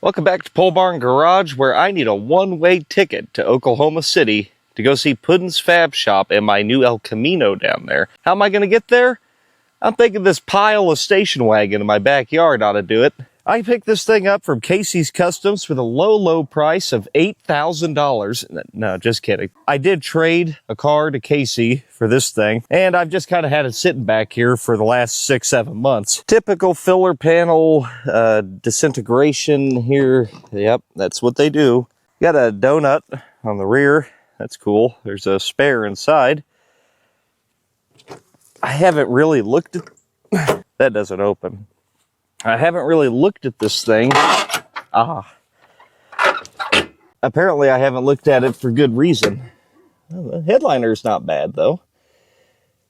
Welcome back to Pole Barn Garage, where I need a one-way ticket to Oklahoma City to go see Puddin's Fab Shop and my new El Camino down there. How am I going to get there? I'm thinking this pile of station wagon in my backyard ought to do it. I picked this thing up from Casey's Customs for the low price of $8,000. No, just kidding. I did trade a car to Casey for this thing, and I've just kind of had it sitting back here for the last 6-7 months. Typical filler panel disintegration here. Yep, that's what they do. Got a donut on the rear. That's cool. There's a spare inside. I haven't really looked at... That doesn't open. I haven't really looked at this thing. Apparently I haven't looked at it for good reason. Well, the headliner's not bad, though.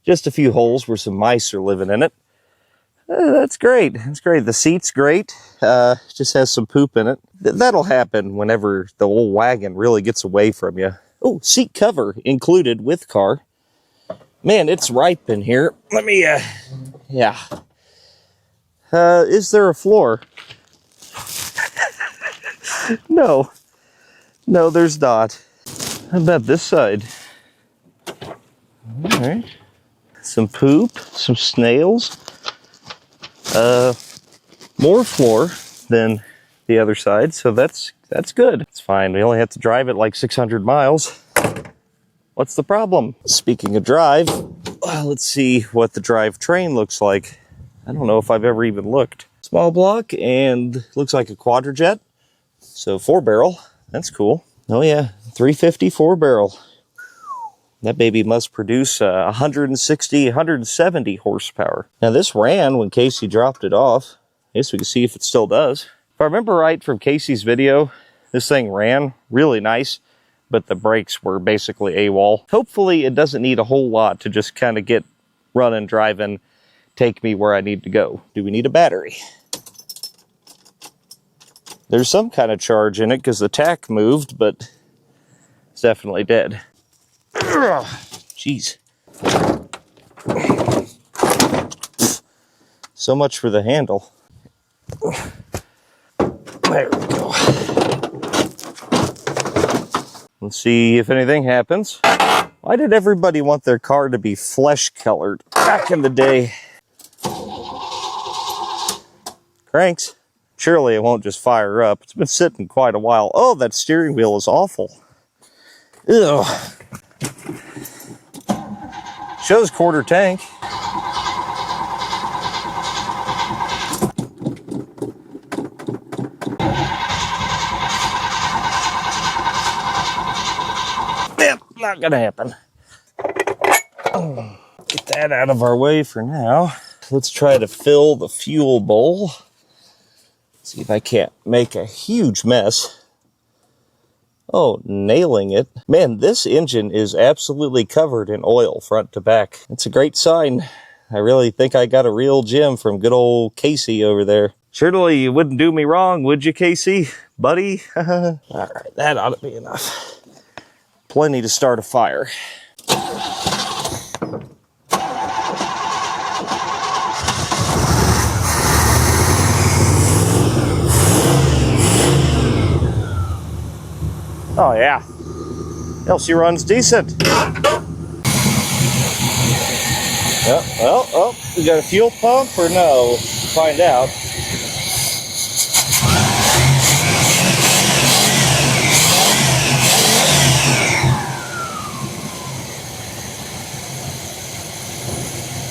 Just a few holes where some mice are living in it. That's great. That's great. The seat's great. Just has some poop in it. That'll happen whenever the old wagon really gets away from you. Oh, seat cover included with car. Man, it's ripe in here. Let me, yeah. Is there a floor? No, there's not. How about this side? All right. Some poop, some snails. More floor than the other side, so that's good. It's fine. We only have to drive it like 600 miles. What's the problem? Speaking of drive, let's see what the drivetrain looks like. I don't know if I've ever even looked. Small block and looks like a quadrajet. So 4-barrel. That's cool. Oh yeah, 350 4-barrel. That baby must produce 160, 170 horsepower. Now this ran when Casey dropped it off. I guess we can see if it still does. If I remember right from Casey's video, this thing ran really nice, but the brakes were basically AWOL. Hopefully it doesn't need a whole lot to just kind of get running, driving, take me where I need to go. Do we need a battery? There's some kind of charge in it because the tach moved, but it's definitely dead. Jeez. So much for the handle. There we go. Let's see if anything happens. Why did everybody want their car to be flesh colored back in the day? Cranks. Surely it won't just fire up. It's been sitting quite a while. Oh, that steering wheel is awful. Ew. Shows quarter tank. Yep, not gonna happen. Get that out of our way for now. Let's try to fill the fuel bowl. See if I can't make a huge mess. Oh, nailing it. Man, this engine is absolutely covered in oil front to back. It's a great sign. I really think I got a real gem from good old Casey over there. Surely you wouldn't do me wrong, would you, Casey? Buddy? All right, that ought to be enough. Plenty to start a fire. Oh yeah, Elsie runs decent. Oh, we got a fuel pump or no? Find out.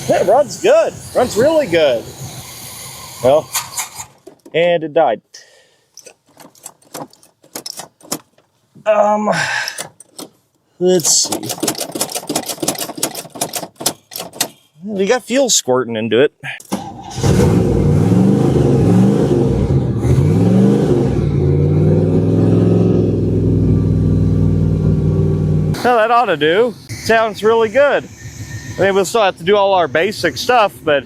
It runs good, runs really good. Well, and it died. Let's see. We got fuel squirting into it. Well, that ought to do. Sounds really good. I mean, we'll still have to do all our basic stuff, but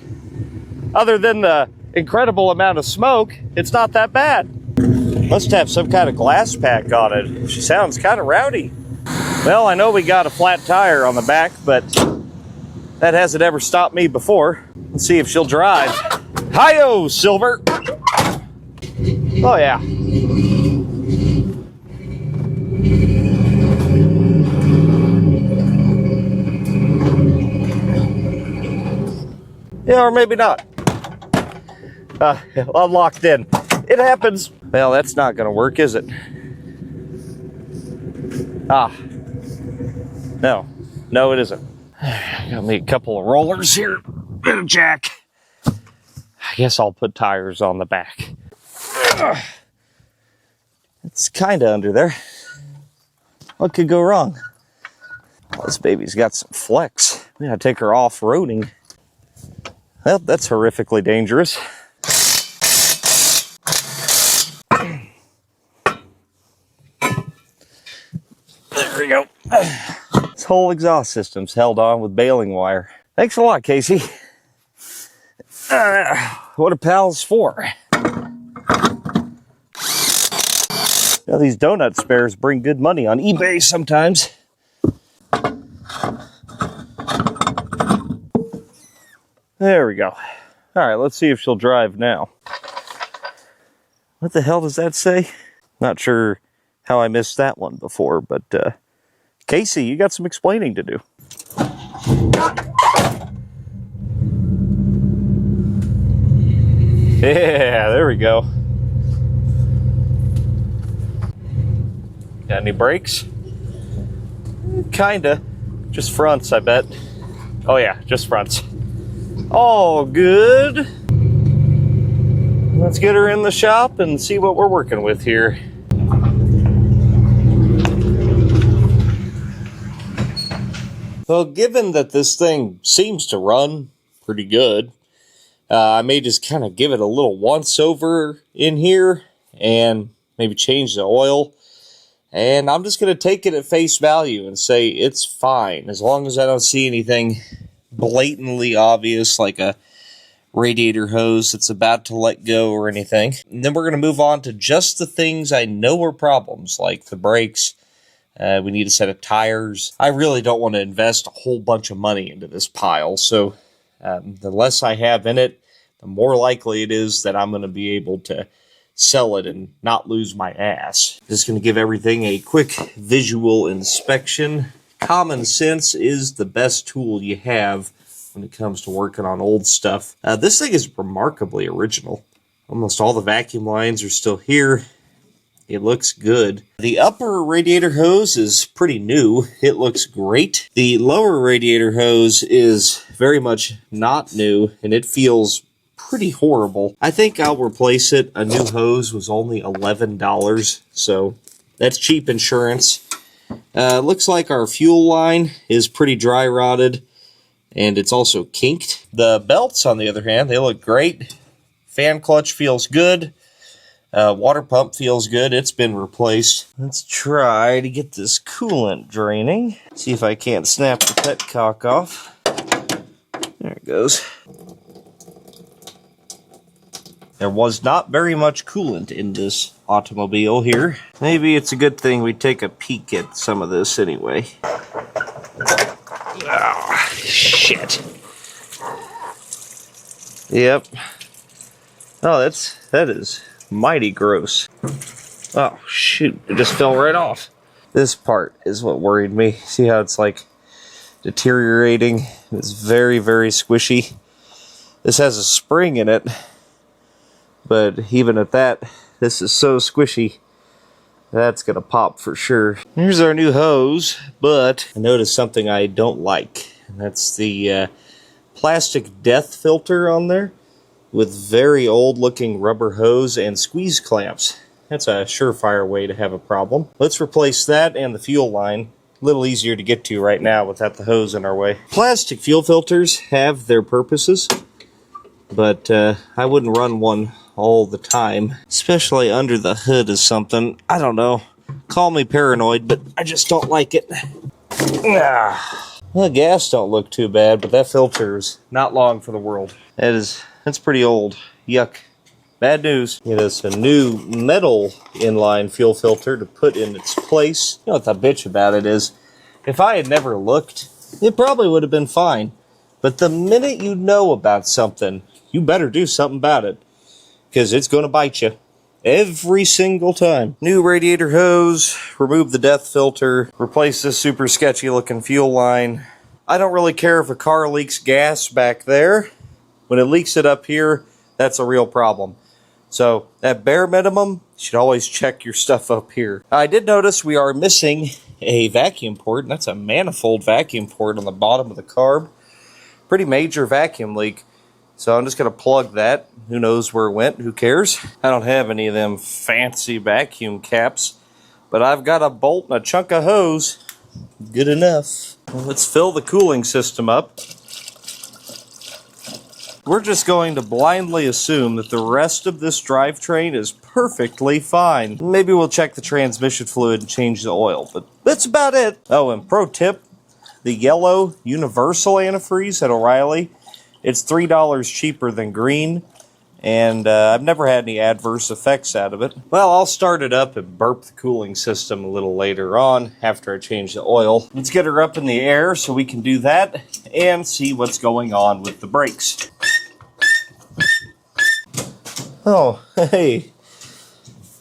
other than the incredible amount of smoke, it's not that bad. Must have some kind of glass pack on it. She sounds kind of rowdy. Well, I know we got a flat tire on the back, but that hasn't ever stopped me before. Let's see if she'll drive. Hi-yo, Silver. Oh yeah. Yeah, or maybe not. I'm locked in. It happens. Well, that's not gonna work, is it? Ah. No. No, it isn't. Got me a couple of rollers here. And a jack. I guess I'll put tires on the back. It's kinda under there. What could go wrong? Well, this baby's got some flex. We gotta take her off-roading. Well, that's horrifically dangerous. There we go. This whole exhaust system's held on with baling wire. Thanks a lot, Casey. What are pals for? Now, these donut spares bring good money on eBay sometimes. There we go. All right, let's see if she'll drive now. What the hell does that say? Not sure how I missed that one before, but Casey, you got some explaining to do. Yeah, there we go. Got any brakes? Kinda. Just fronts, I bet. Oh yeah, just fronts. All good. Let's get her in the shop and see what we're working with here. Well, given that this thing seems to run pretty good, I may just kind of give it a little once over in here and maybe change the oil. And I'm just going to take it at face value and say it's fine, as long as I don't see anything blatantly obvious like a radiator hose that's about to let go or anything. And then we're going to move on to just the things I know are problems, like the brakes. We need a set of tires. I really don't want to invest a whole bunch of money into this pile, so the less I have in it, the more likely it is that I'm going to be able to sell it and not lose my ass. Just going to give everything a quick visual inspection. Common sense is the best tool you have when it comes to working on old stuff. This thing is remarkably original. Almost all the vacuum lines are still here. It looks good. The upper radiator hose is pretty new. It looks great. The lower radiator hose is very much not new, and it feels pretty horrible. I think I'll replace it. A new hose was only $11, so that's cheap insurance. Looks like our fuel line is pretty dry rotted, and it's also kinked. The belts, on the other hand, they look great. Fan clutch feels good. Water pump feels good. It's been replaced. Let's try to get this coolant draining. See if I can't snap the petcock off. There it goes. There was not very much coolant in this automobile here. Maybe it's a good thing we take a peek at some of this anyway. Ah, shit. Yep. Oh, that is mighty gross. Oh, shoot. It just fell right off. This part is what worried me. See how it's like deteriorating? It's very, very squishy. This has a spring in it, but even at that, this is so squishy. That's gonna pop for sure. Here's our new hose, but I noticed something I don't like. And that's the plastic death filter on there with very old looking rubber hose and squeeze clamps. That's a surefire way to have a problem. Let's replace that and the fuel line. A little easier to get to right now without the hose in our way. Plastic fuel filters have their purposes, but I wouldn't run one all the time, especially under the hood of something. I don't know. Call me paranoid, but I just don't like it. Well, the gas don't look too bad, but that filter's not long for the world. That's pretty old. Yuck. Bad news. Get us a new metal inline fuel filter to put in its place. You know what the bitch about it is? If I had never looked, it probably would have been fine. But the minute you know about something, you better do something about it, because it's going to bite you. every single time. New radiator hose, remove the depth filter, replace this super sketchy looking fuel line. I don't really care if a car leaks gas back there. When it leaks it up here, that's a real problem. So at bare minimum, you should always check your stuff up here. I did notice we are missing a vacuum port, and that's a manifold vacuum port on the bottom of the carb. Pretty major vacuum leak. So I'm just going to plug that. Who knows where it went? Who cares? I don't have any of them fancy vacuum caps, but I've got a bolt and a chunk of hose. Good enough. Well, let's fill the cooling system up. We're just going to blindly assume that the rest of this drivetrain is perfectly fine. Maybe we'll check the transmission fluid and change the oil, but that's about it. Oh, and pro tip, the yellow universal antifreeze at O'Reilly, it's $3 cheaper than green, and I've never had any adverse effects out of it. Well, I'll start it up and burp the cooling system a little later on after I change the oil. Let's get her up in the air so we can do that and see what's going on with the brakes. Oh, hey.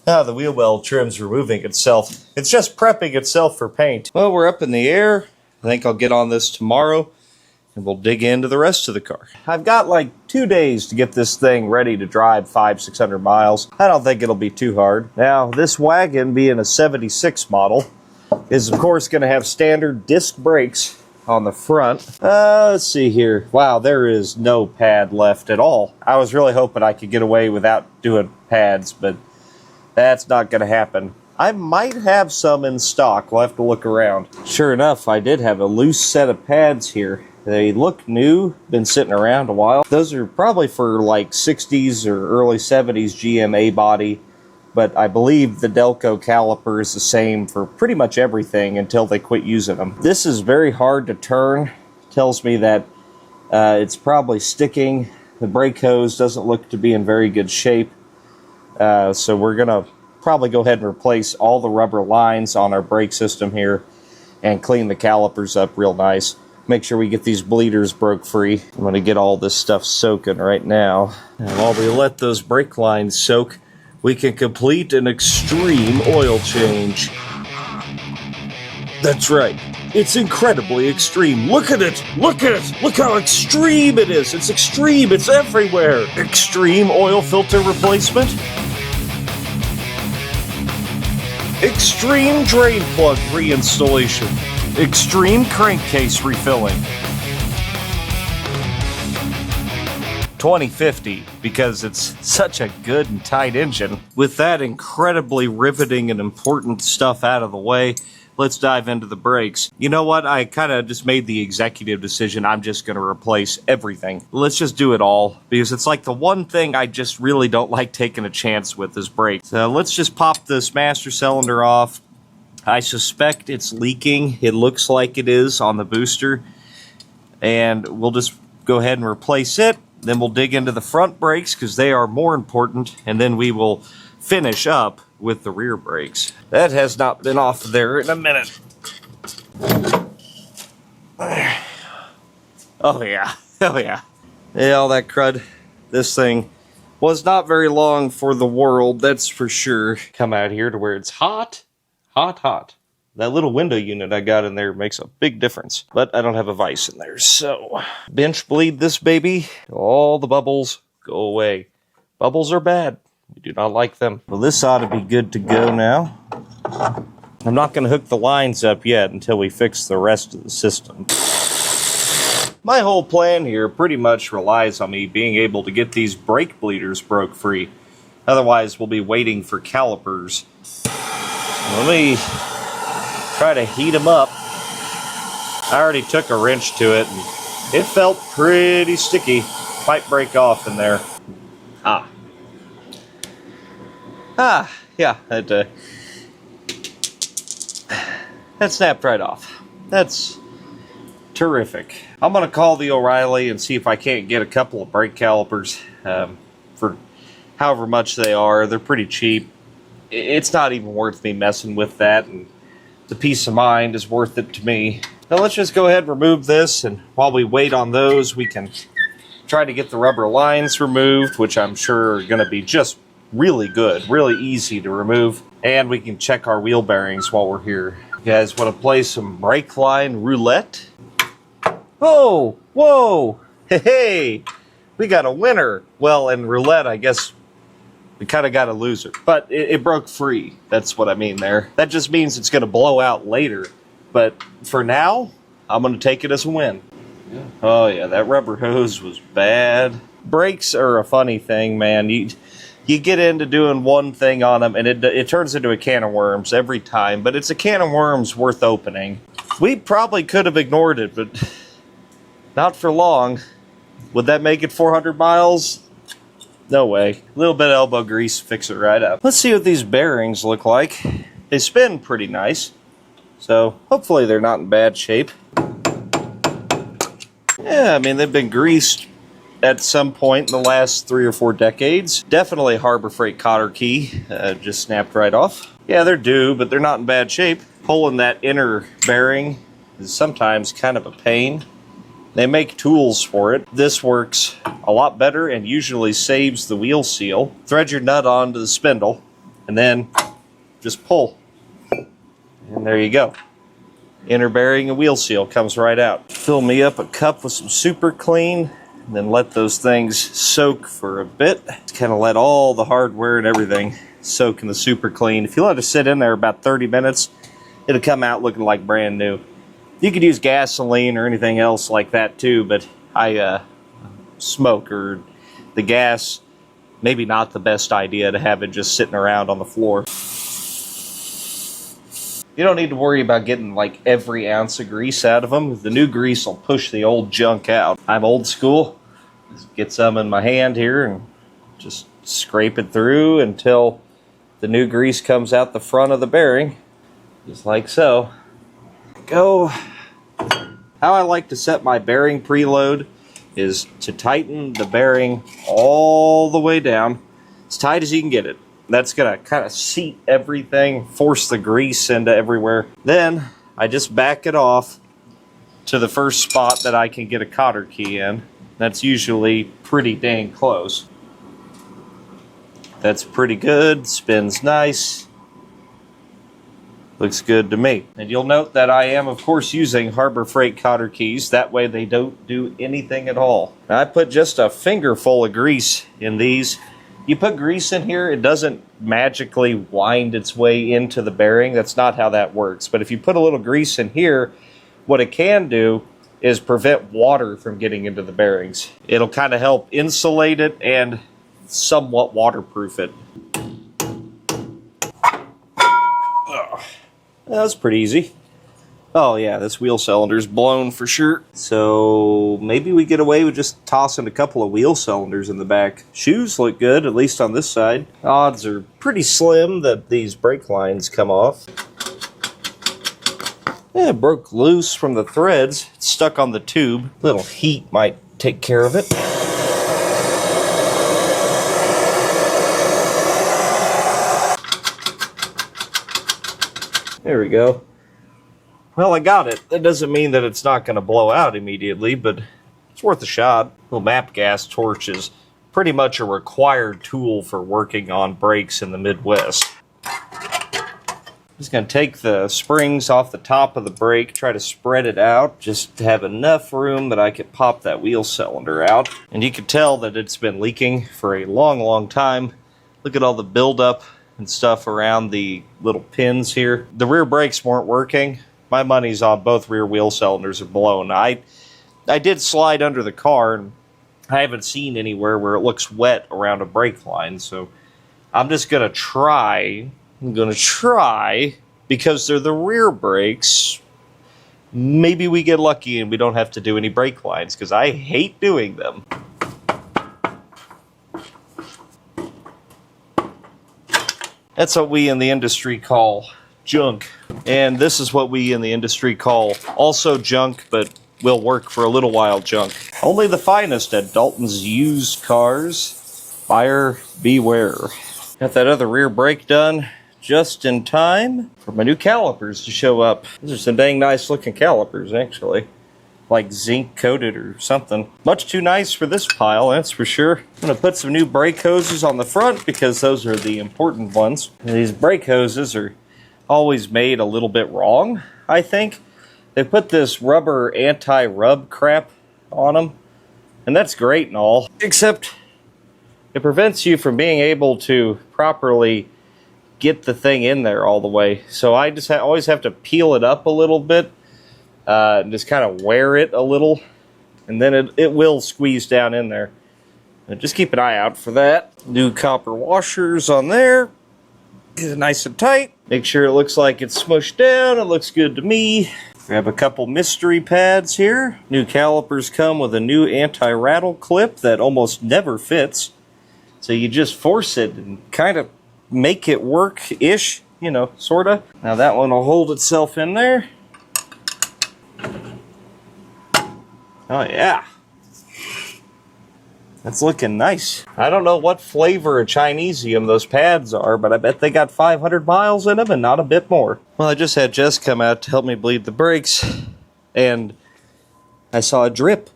Ah, the wheel well trim's removing itself. It's just prepping itself for paint. Well, we're up in the air. I think I'll get on this tomorrow, and we'll dig into the rest of the car. I've got like 2 days to get this thing ready to drive 500-600 miles. I don't think it'll be too hard. Now, this Wagon, being a 76 model, is of course going to have standard disc brakes on the front. Let's see here. Wow, there is no pad left at all. I was really hoping I could get away without doing pads, but that's not going to happen. I might have some in stock. We'll have to look around. Sure enough, I did have a loose set of pads here. They look new, been sitting around a while. Those are probably for like 60s or early 70s GMA body, but I believe the Delco caliper is the same for pretty much everything until they quit using them. This is very hard to turn. Tells me that it's probably sticking. The brake hose doesn't look to be in very good shape. So we're gonna probably go ahead and replace all the rubber lines on our brake system here and clean the calipers up real nice. Make sure we get these bleeders broke free. I'm gonna get all this stuff soaking right now. And while we let those brake lines soak, we can complete an extreme oil change. That's right. It's incredibly extreme. Look at it! Look at it! Look how extreme it is! It's extreme! It's everywhere! Extreme oil filter replacement. Extreme drain plug reinstallation. Extreme crankcase refilling. 2050, because it's such a good and tight engine. With that incredibly riveting and important stuff out of the way, let's dive into the brakes. You know what? I kind of just made the executive decision. I'm just going to replace everything. Let's just do it all, because it's like the one thing I just really don't like taking a chance with is brakes. So let's just pop this master cylinder off. I suspect it's leaking. It looks like it is on the booster. And we'll just go ahead and replace it. Then we'll dig into the front brakes because they are more important. And then we will finish up with the rear brakes. That has not been off there in a minute. Oh yeah, oh yeah. Yeah, all that crud. This thing was not very long for the world, that's for sure. Come out here to where it's hot, hot, hot. That little window unit I got in there makes a big difference. But I don't have a vise in there, so bench bleed this baby. All the bubbles go away. Bubbles are bad. We do not like them. Well, this ought to be good to go now. I'm not going to hook the lines up yet until we fix the rest of the system. My whole plan here pretty much relies on me being able to get these brake bleeders broke free. Otherwise, we'll be waiting for calipers. Let me try to heat them up. I already took a wrench to it, and it felt pretty sticky. Might break off in there. Yeah, that snapped right off. That's terrific. I'm going to call the O'Reilly and see if I can't get a couple of brake calipers for however much they are. They're pretty cheap. It's not even worth me messing with that, and the peace of mind is worth it to me. Now let's just go ahead and remove this, and while we wait on those, we can try to get the rubber lines removed, which I'm sure are going to be just really good, really easy to remove. And we can check our wheel bearings while we're here. You guys want to play some brake line roulette? Oh, whoa, hey, we got a winner. Well, in roulette, I guess we kind of got a loser, but it broke free. That's what I mean there. That just means it's going to blow out later. But for now, I'm going to take it as a win. Yeah. Oh yeah, that rubber hose was bad. Brakes are a funny thing, man. You get into doing one thing on them, and it turns into a can of worms every time. But it's a can of worms worth opening. We probably could have ignored it, but not for long. Would that make it 400 miles? No way. A little bit of elbow grease, fix it right up. Let's see what these bearings look like. They spin pretty nice, so hopefully they're not in bad shape. Yeah, I mean, they've been greased at some point in the last 3 or 4 decades. Definitely Harbor Freight cotter key, just snapped right off. Yeah, they're due, but they're not in bad shape. Pulling that inner bearing is sometimes kind of a pain. They make tools for it. This works a lot better and usually saves the wheel seal. Thread your nut onto the spindle and then just pull. And there you go. Inner bearing and wheel seal comes right out. Fill me up a cup with some super clean and then let those things soak for a bit. Just kind of let all the hardware and everything soak in the super clean. If you let it sit in there about 30 minutes, it'll come out looking like brand new. You could use gasoline or anything else like that too, but I smoke, or the gas, maybe not the best idea to have it just sitting around on the floor. You don't need to worry about getting like every ounce of grease out of them. The new grease will push the old junk out. I'm old school. Just get some in my hand here and just scrape it through until the new grease comes out the front of the bearing. Just like so. Go. How I like to set my bearing preload is to tighten the bearing all the way down, as tight as you can get it. That's gonna kind of seat everything, force the grease into everywhere. Then I just back it off to the first spot that I can get a cotter key in. That's usually pretty dang close. That's pretty good, spins nice. Looks good to me. And you'll note that I am, of course, using Harbor Freight cotter keys. That way they don't do anything at all. Now, I put just a finger full of grease in these. You put grease in here, it doesn't magically wind its way into the bearing. That's not how that works. But if you put a little grease in here, what it can do is prevent water from getting into the bearings. It'll kind of help insulate it and somewhat waterproof it. That was pretty easy. Oh yeah, this wheel cylinder's blown for sure. So maybe we get away with just tossing a couple of wheel cylinders in the back. Shoes look good, at least on this side. Odds are pretty slim that these brake lines come off. Yeah, it broke loose from the threads. It's stuck on the tube. A little heat might take care of it. There we go. Well, I got it. That doesn't mean that it's not going to blow out immediately, but it's worth a shot. Little map gas torch is pretty much a required tool for working on brakes in the Midwest. I'm just going to take the springs off the top of the brake, try to spread it out, just to have enough room that I could pop that wheel cylinder out. And you can tell that it's been leaking for a long, long time. Look at all the buildup and stuff around the little pins here. The rear brakes weren't working. My money's on both rear wheel cylinders are blown. I did slide under the car, and I haven't seen anywhere where it looks wet around a brake line, so I'm just gonna try. Because they're the rear brakes. Maybe we get lucky and we don't have to do any brake lines, because I hate doing them. That's what we in the industry call junk. And this is what we in the industry call also junk, but will work for a little while junk. Only the finest at Dalton's Used Cars. Buyer beware. Got that other rear brake done just in time for my new calipers to show up. These are some dang nice looking calipers, actually. A like zinc coated or something. Much too nice for this pile, that's for sure. I'm gonna put some new brake hoses on the front because those are the important ones. And these brake hoses are always made a little bit wrong, I think. They put this rubber anti-rub crap on them, and that's great and all, except it prevents you from being able to properly get the thing in there all the way. So I just always have to peel it up a little bit, and just kind of wear it a little, and then it will squeeze down in there. And just keep an eye out for that. New copper washers on there. Get it nice and tight. Make sure it looks like it's smushed down. It looks good to me. Grab a couple mystery pads here. New calipers come with a new anti-rattle clip that almost never fits. So you just force it and kind of make it work-ish, you know, sort of. Now that one will hold itself in there. Oh yeah. That's looking nice. I don't know what flavor of Chinesium those pads are, but I bet they got 500 miles in them and not a bit more. Well, I just had Jess come out to help me bleed the brakes, and I saw a drip.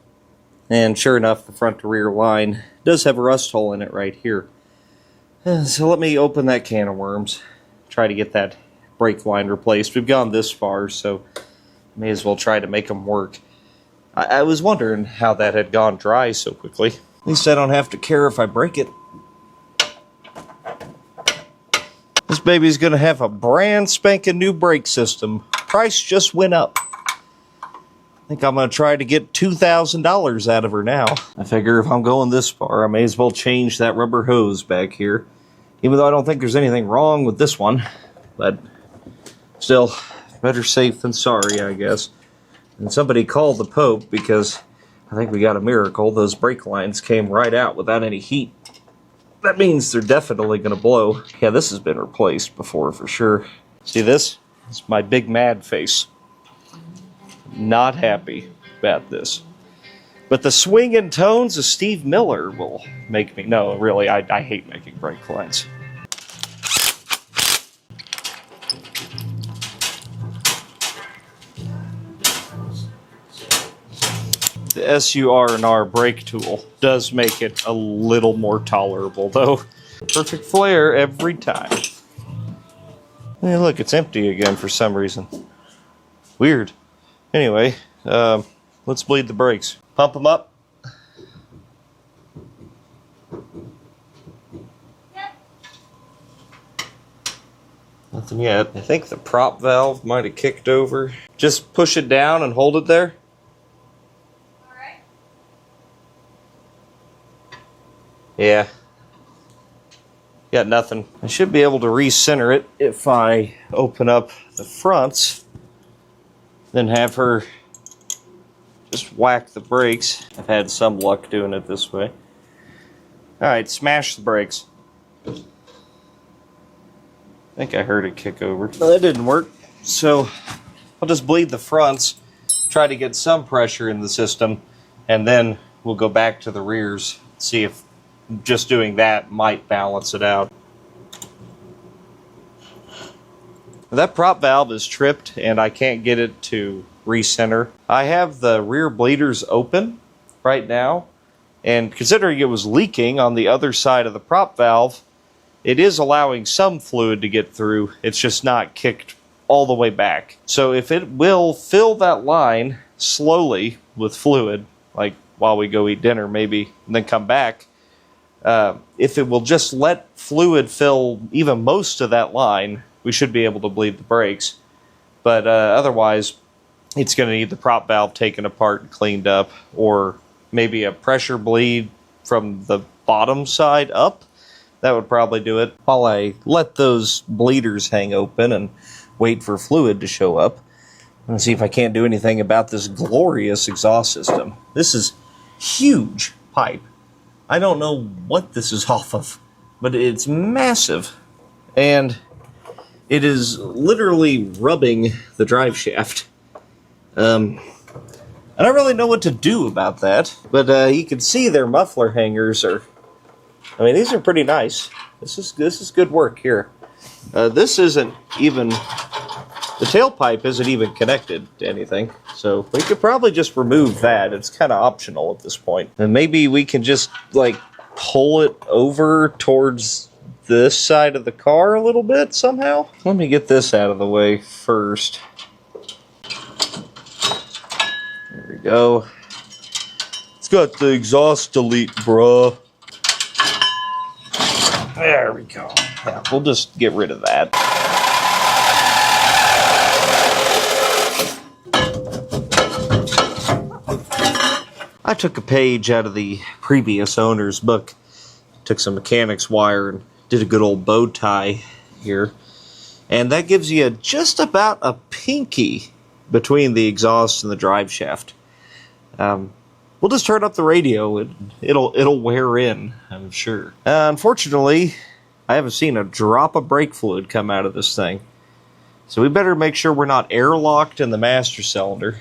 And sure enough, the front to rear line does have a rust hole in it right here. So let me open that can of worms. Try to get that brake line replaced. We've gone this far, so may as well try to make them work. I was wondering how that had gone dry so quickly. At least I don't have to care if I break it. This baby's gonna have a brand spanking new brake system. Price just went up. I think I'm gonna try to get $2,000 out of her now. I figure if I'm going this far, I may as well change that rubber hose back here. Even though I don't think there's anything wrong with this one. But still, better safe than sorry, I guess. And somebody called the Pope because I think we got a miracle. Those brake lines came right out without any heat. That means they're definitely going to blow. Yeah, this has been replaced before for sure. See this? It's my big mad face. Not happy about this. But the swinging tones of Steve Miller will make me... No, really, I hate making brake lines. The SUR&R brake tool does make it a little more tolerable, though. Perfect flare every time. Hey, look, it's empty again for some reason. Weird. Anyway, let's bleed the brakes. Pump them up. Yep. Nothing yet. I think the prop valve might have kicked over. Just push it down and hold it there. Yeah. Got nothing. I should be able to recenter it if I open up the fronts, then have her just whack the brakes. I've had some luck doing it this way. Alright, smash the brakes. I think I heard it kick over. No, that didn't work. So I'll just bleed the fronts, try to get some pressure in the system, and then we'll go back to the rears, see if just doing that might balance it out. That prop valve is tripped and I can't get it to recenter. I have the rear bleeders open right now, and considering it was leaking on the other side of the prop valve, it is allowing some fluid to get through. It's just not kicked all the way back. So if it will fill that line slowly with fluid, like while we go eat dinner maybe, and then come back, if it will just let fluid fill even most of that line, we should be able to bleed the brakes. But otherwise, it's going to need the prop valve taken apart and cleaned up, or maybe a pressure bleed from the bottom side up. That would probably do it. While I let those bleeders hang open and wait for fluid to show up, I'm going to see if I can't do anything about this glorious exhaust system. This is huge pipe. I don't know what this is off of, but it's massive. And it is literally rubbing the drive shaft. I don't really know what to do about that, but you can see their muffler hangers are... I mean, these are pretty nice. This is good work here. This isn't even The tailpipe isn't even connected to anything, so we could probably just remove that. It's kind of optional at this point. And maybe we can just, like, pull it over towards this side of the car a little bit somehow. Let me get this out of the way first. There we go. It's got the exhaust delete, bruh. There we go. Yeah, we'll just get rid of that. I took a page out of the previous owner's book, took some mechanics wire and did a good old bow tie here. And that gives you just about a pinky between the exhaust and the drive shaft. We'll just turn up the radio and it'll wear in, I'm sure. Unfortunately, I haven't seen a drop of brake fluid come out of this thing. So we better make sure we're not airlocked in the master cylinder.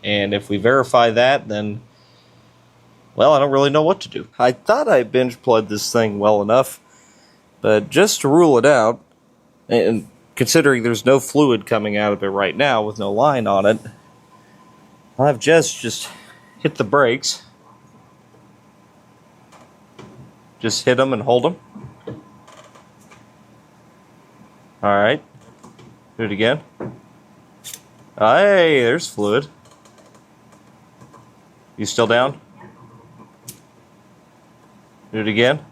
And if we verify that, then, well, I don't really know what to do. I thought I bench plugged this thing well enough, but just to rule it out, and considering there's no fluid coming out of it right now with no line on it, I'll have Jess just hit the brakes. Just hit them and hold them. Alright. Do it again. Hey, there's fluid. You still down? Do it again.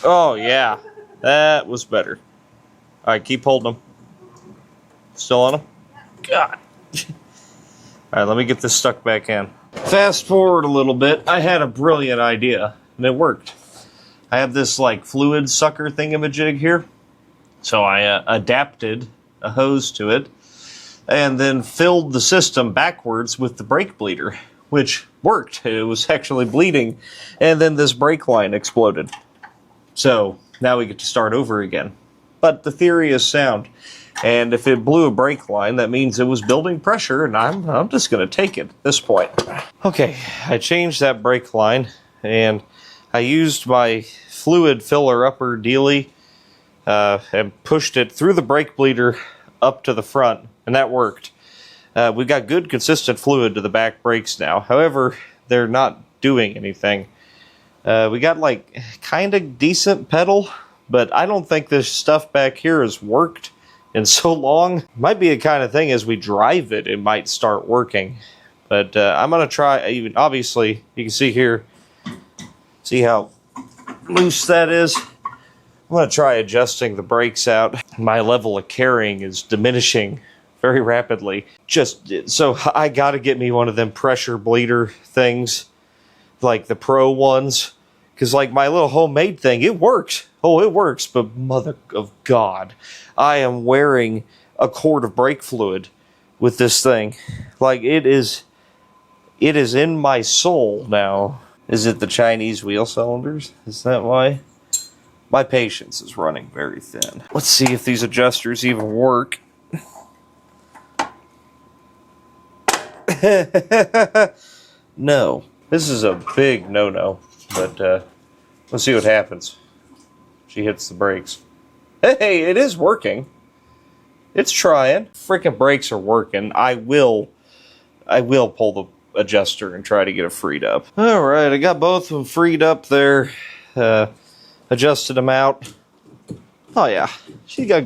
Oh, yeah. That was better. Alright, keep holding them. Still on them? God. Alright, let me get this stuck back in. Fast forward a little bit. I had a brilliant idea, and it worked. I have this, like, fluid sucker thingamajig here. So I adapted a hose to it, and then filled the system backwards with the brake bleeder, which worked. It was actually bleeding, and then this brake line exploded. So now we get to start over again. But the theory is sound, and if it blew a brake line, that means it was building pressure, and I'm just going to take it at this point. Okay, I changed that brake line, and I used my fluid filler upper dealie and pushed it through the brake bleeder up to the front, and that worked. We've got good consistent fluid to the back brakes now. However, they're not doing anything. We got like kind of decent pedal, but I don't think this stuff back here has worked in so long. Might be a kind of thing as we drive it, it might start working. But I'm going to try, even obviously, you can see here, see how loose that is? I'm going to try adjusting the brakes out. My level of carrying is diminishing very rapidly. Just so I got to get me one of them pressure bleeder things, like the pro ones, because like my little homemade thing, it works. Oh, it works, but mother of God, I am wearing a quart of brake fluid with this thing. Like it is in my soul now. Is it the Chinese wheel cylinders? Is that why? My patience is running very thin. Let's see if these adjusters even work. No. This is a big no-no, but let's see what happens. She hits the brakes. Hey, it is working. It's trying. Freaking brakes are working. I will pull the adjuster and try to get it freed up. Alright, I got both of them freed up there. Adjusted them out. Oh yeah, she got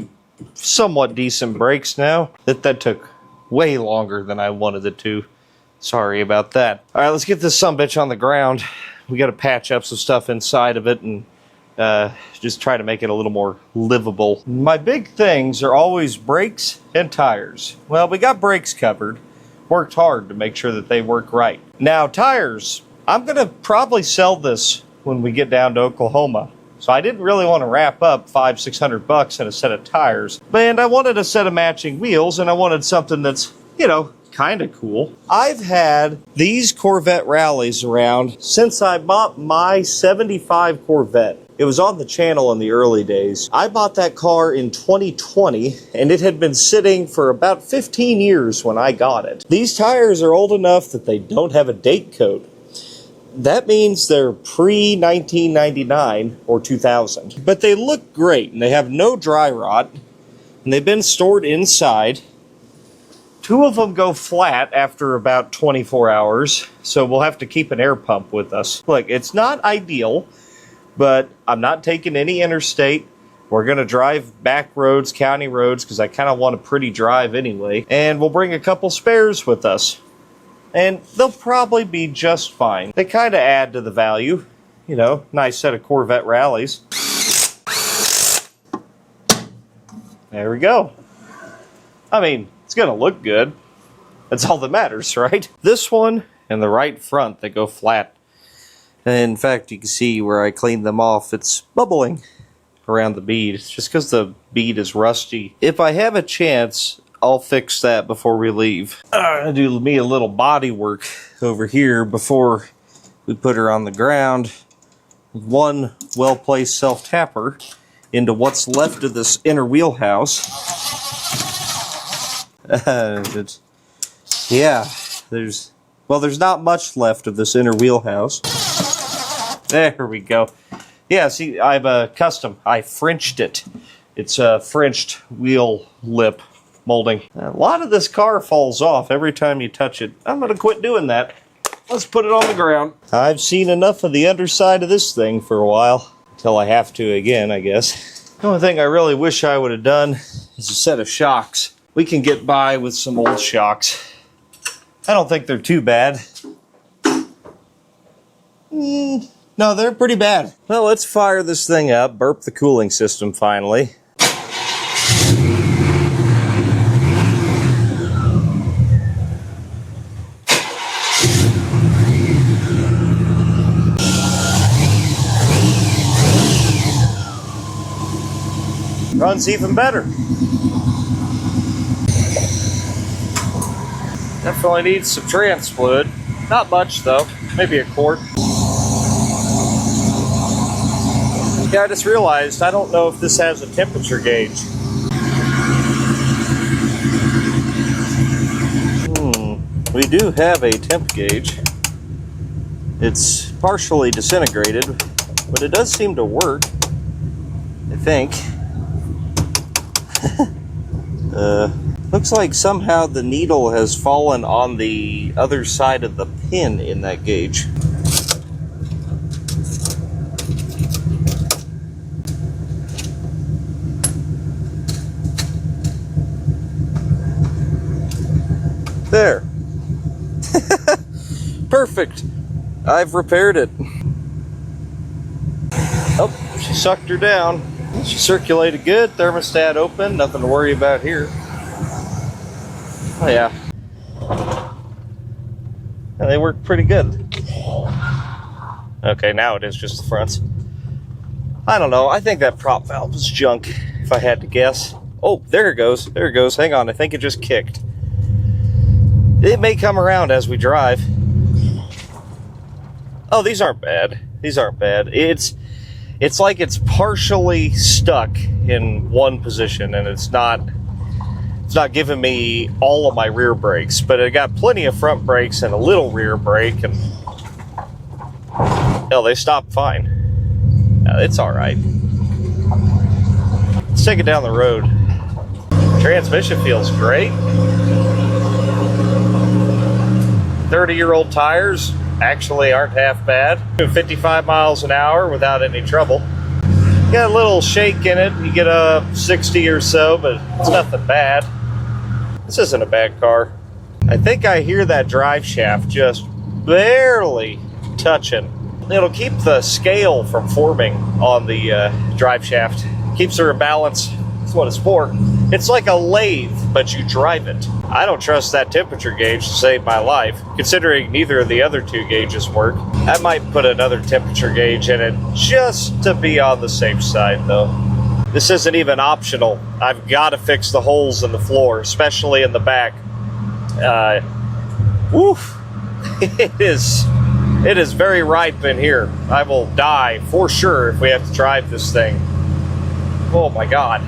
somewhat decent brakes now. That took way longer than I wanted it to. Sorry about that. Alright, let's get this sumbitch on the ground. We gotta patch up some stuff inside of it and just try to make it a little more livable. My big things are always brakes and tires. Well, we got brakes covered. Worked hard to make sure that they work right. Now, tires. I'm gonna probably sell this when we get down to Oklahoma. So I didn't really want to wrap up $500-600 in a set of tires. And I wanted a set of matching wheels, and I wanted something that's, you know, kind of cool. I've had these Corvette rallies around since I bought my 75 Corvette. It was on the channel in the early days. I bought that car in 2020, and it had been sitting for about 15 years when I got it. These tires are old enough that they don't have a date code. That means they're pre-1999 or 2000. But they look great, and they have no dry rot. and they've been stored inside. 2 of them go flat after about 24 hours, so we'll have to keep an air pump with us. Look, it's not ideal, but I'm not taking any interstate. We're going to drive back roads, county roads, because I kind of want a pretty drive anyway. And we'll bring a couple spares with us. And they'll probably be just fine. They kind of add to the value. You know, nice set of Corvette rallies. There we go. I mean, it's going to look good. That's all that matters, right? This one and the right front, they go flat. And in fact, you can see where I cleaned them off. It's bubbling around the bead. It's just because the bead is rusty. If I have a chance, I'll fix that before we leave. I'll do me a little body work over here before we put her on the ground. One well-placed self-tapper into what's left of this inner wheelhouse. Yeah, there's not much left of this inner wheelhouse. There we go. Yeah, see, I've custom. I Frenched it. It's a Frenched wheel lip molding. A lot of this car falls off every time you touch it. I'm going to quit doing that. Let's put it on the ground. I've seen enough of the underside of this thing for a while. Until I have to again, I guess. The only thing I really wish I would have done is a set of shocks. We can get by with some old shocks. I don't think they're too bad. No, they're pretty bad. Well, let's fire this thing up, burp the cooling system finally. Runs even better. Definitely needs some trans fluid. Not much though, maybe a quart. Yeah, I just realized I don't know if this has a temperature gauge. We do have a temp gauge. It's partially disintegrated, but it does seem to work, I think. Looks like somehow the needle has fallen on the other side of the pin in that gauge. There. Perfect. I've repaired it. Oh, she sucked her down. She circulated good, thermostat open, nothing to worry about here. Oh yeah. Yeah, they work pretty good. Okay, now it is just the fronts. I don't know, I think that prop valve is junk, if I had to guess. Oh, there it goes, there it goes. Hang on, I think it just kicked. It may come around as we drive. Oh, these aren't bad. These aren't bad. It's like it's partially stuck in one position, and it's not giving me all of my rear brakes, but it got plenty of front brakes and a little rear brake, and hell, they stopped fine. It's all right. Let's take it down the road. Transmission feels great. 30-year-old tires actually aren't half bad. 55 miles an hour without any trouble. Got a little shake in it. You get a 60 or so, but it's nothing bad. This isn't a bad car. I think I hear that drive shaft just barely touching. It'll keep the scale from forming on the drive shaft. Keeps her in balance. That's what it's for. It's like a lathe, but you drive it. I don't trust that temperature gauge to save my life. Considering neither of the other two gauges work, I might put another temperature gauge in it just to be on the safe side, though. This isn't even optional. I've got to fix the holes in the floor, especially in the back. Woof. It is very ripe in here. I will die for sure if we have to drive this thing. Oh my God.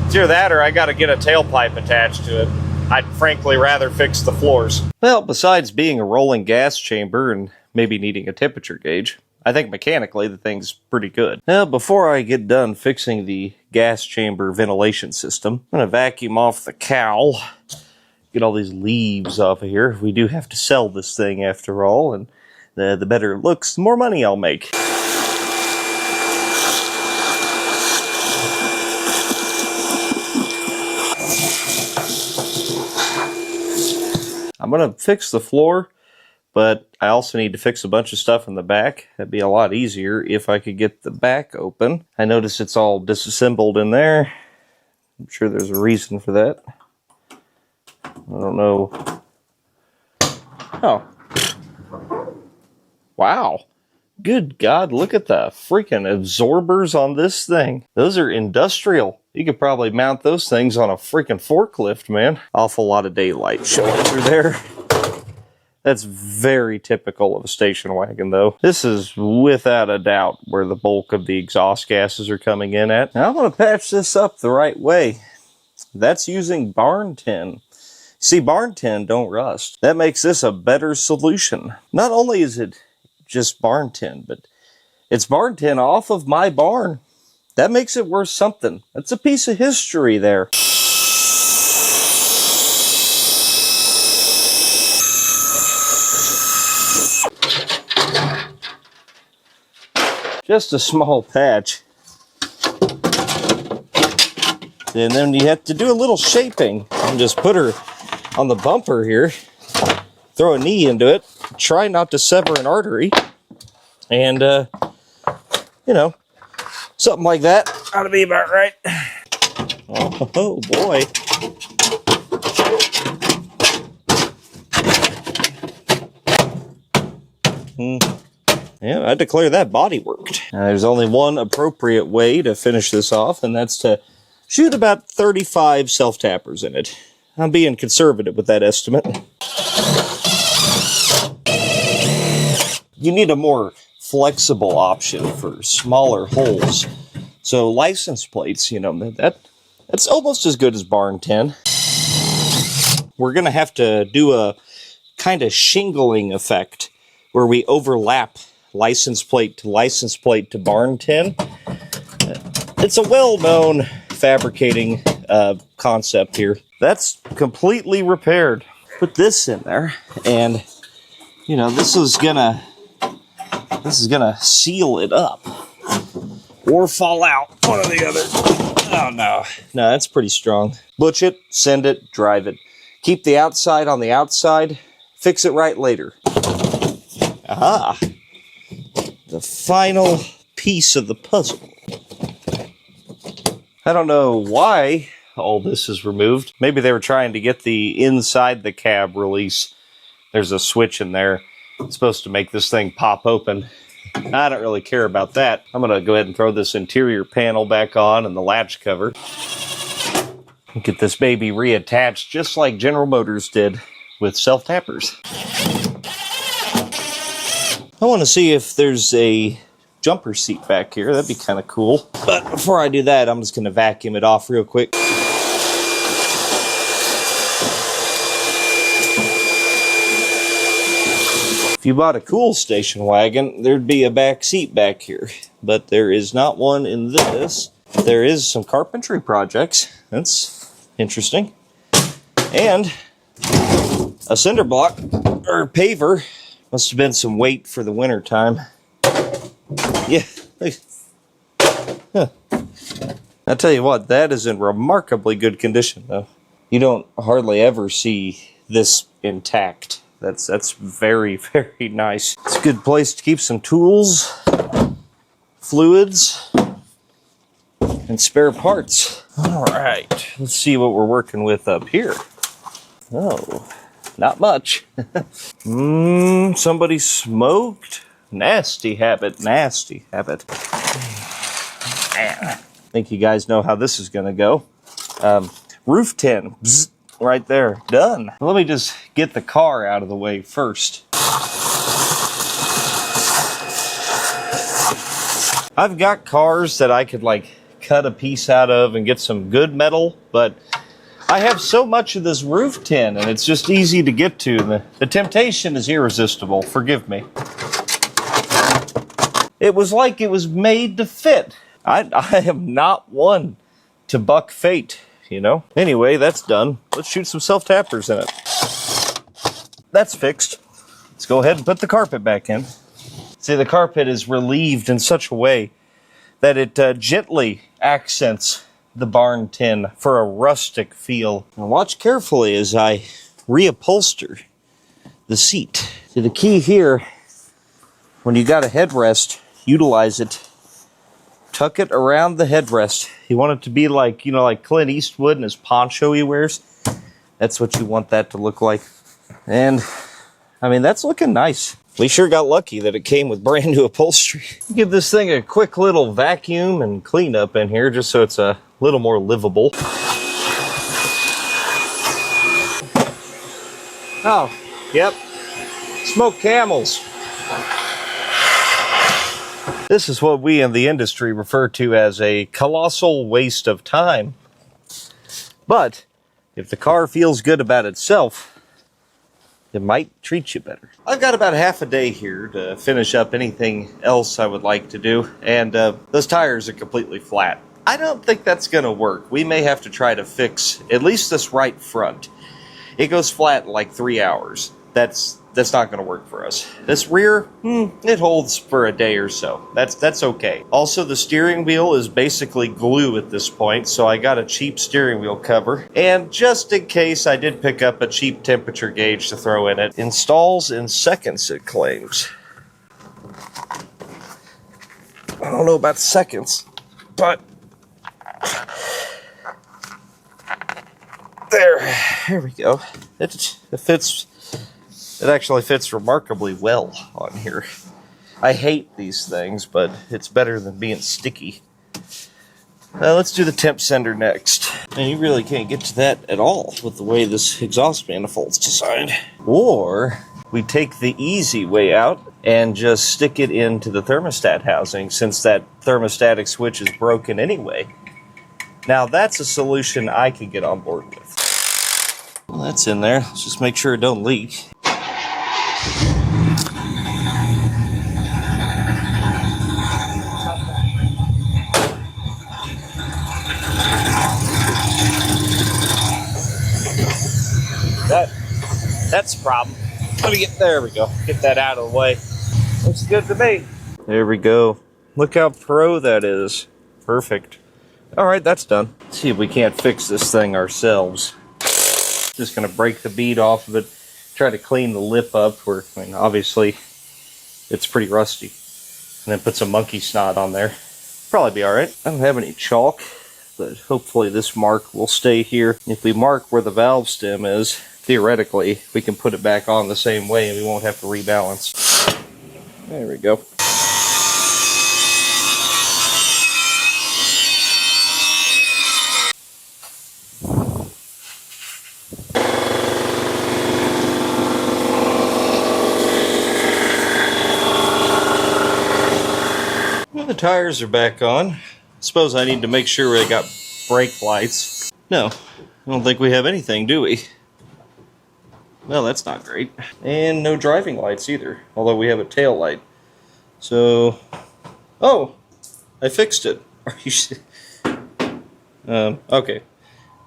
It's either that or I got to get a tailpipe attached to it. I'd frankly rather fix the floors. Well, besides being a rolling gas chamber and maybe needing a temperature gauge, I think mechanically the thing's pretty good. Now, before I get done fixing the gas chamber ventilation system, I'm going to vacuum off the cowl, get all these leaves off of here. We do have to sell this thing after all, and the better it looks, the more money I'll make. I'm going to fix the floor, but I also need to fix a bunch of stuff in the back. That'd be a lot easier if I could get the back open. I notice it's all disassembled in there. I'm sure there's a reason for that. I don't know. Oh. Wow. Good God, look at the freaking absorbers on this thing. Those are industrial. You could probably mount those things on a freaking forklift, man. Awful lot of daylight showing through there. That's very typical of a station wagon, though. This is without a doubt where the bulk of the exhaust gases are coming in at. Now, I'm going to patch this up the right way. That's using barn tin. See, barn tin don't rust. That makes this a better solution. Not only is it just barn tin, but it's barn tin off of my barn. That makes it worth something. That's a piece of history there. Just a small patch. And then you have to do a little shaping. And just put her on the bumper here. Throw a knee into it. Try not to sever an artery. And, you know, something like that ought to be about right. Oh boy. Yeah, I declare that body worked. Now, there's only one appropriate way to finish this off, and that's to shoot about 35 self-tappers in it. I'm being conservative with that estimate. You need a more flexible option for smaller holes. So license plates, you know, that's almost as good as barn tin. We're going to have to do a kind of shingling effect where we overlap license plate to barn tin. It's a well-known fabricating concept here. That's completely repaired. Put this in there, and you know, this is gonna seal it up or fall out, one or the other. Oh no, that's pretty strong. Butch it, send it, drive it. Keep the outside on the outside. Fix it right later. Aha! The final piece of the puzzle. I don't know why all this is removed. Maybe they were trying to get the inside the cab release. There's a switch in there. It's supposed to make this thing pop open. I don't really care about that. I'm going to go ahead and throw this interior panel back on and the latch cover. Get this baby reattached just like General Motors did with self-tappers. I want to see if there's a jumper seat back here. That'd be kind of cool. But before I do that, I'm just going to vacuum it off real quick. If you bought a cool station wagon, there'd be a back seat back here. But there is not one in this. There is some carpentry projects. That's interesting. And a cinder block, or paver. Must have been some weight for the winter time. Yeah. Huh. I'll tell you what, that is in remarkably good condition, though. You don't hardly ever see this intact. That's very, very nice. It's a good place to keep some tools, fluids, and spare parts. All right, let's see what we're working with up here. Oh, not much. Somebody smoked. Nasty habit, nasty habit. Man, I think you guys know how this is gonna go. Roof tin. Bzz. Right there, done. Let me just get the car out of the way first. I've got cars that I could like cut a piece out of and get some good metal, but I have so much of this roof tin and it's just easy to get to. The temptation is irresistible, forgive me. It was like it was made to fit. I am not one to buck fate, you know? Anyway, that's done. Let's shoot some self-tappers in it. That's fixed. Let's go ahead and put the carpet back in. See, the carpet is relieved in such a way that it gently accents the barn tin for a rustic feel. Now watch carefully as I reupholster the seat. See, the key here, when you got a headrest, utilize it. Tuck it around the headrest. You want it to be like, you know, like Clint Eastwood and his poncho he wears. That's what you want that to look like. And, I mean, that's looking nice. We sure got lucky that it came with brand new upholstery. Give this thing a quick little vacuum and clean up in here just so it's a little more livable. Oh, yep. Smoked camels. This is what we in the industry refer to as a colossal waste of time. But if the car feels good about itself, it might treat you better. I've got about half a day here to finish up anything else I would like to do, and those tires are completely flat. I don't think that's going to work. We may have to try to fix at least this right front. It goes flat in like 3 hours. That's not going to work for us. This rear, it holds for a day or so. That's okay. Also, the steering wheel is basically glue at this point, so I got a cheap steering wheel cover. And just in case, I did pick up a cheap temperature gauge to throw in it. Installs in seconds, it claims. I don't know about seconds, but there we go. It fits. It actually fits remarkably well on here. I hate these things, but it's better than being sticky. Let's do the temp sender next. And you really can't get to that at all with the way this exhaust manifold's designed. Or we take the easy way out and just stick it into the thermostat housing, since that thermostatic switch is broken anyway. Now that's a solution I could get on board with. Well, that's in there. Let's just make sure it don't leak. That's the problem. There we go. Get that out of the way. Looks good to me. There we go. Look how pro that is. Perfect. All right, that's done. Let's see if we can't fix this thing ourselves. Just gonna break the bead off of it. Try to clean the lip up where, I mean, obviously it's pretty rusty. And then put some monkey snot on there. Probably be all right. I don't have any chalk, but hopefully this mark will stay here. If we mark where the valve stem is, theoretically, we can put it back on the same way and we won't have to rebalance. There we go. Well, the tires are back on. Suppose I need to make sure I got brake lights. No, I don't think we have anything, do we? Well, that's not great. And no driving lights either, although we have a tail light. So, oh, I fixed it. Are you okay.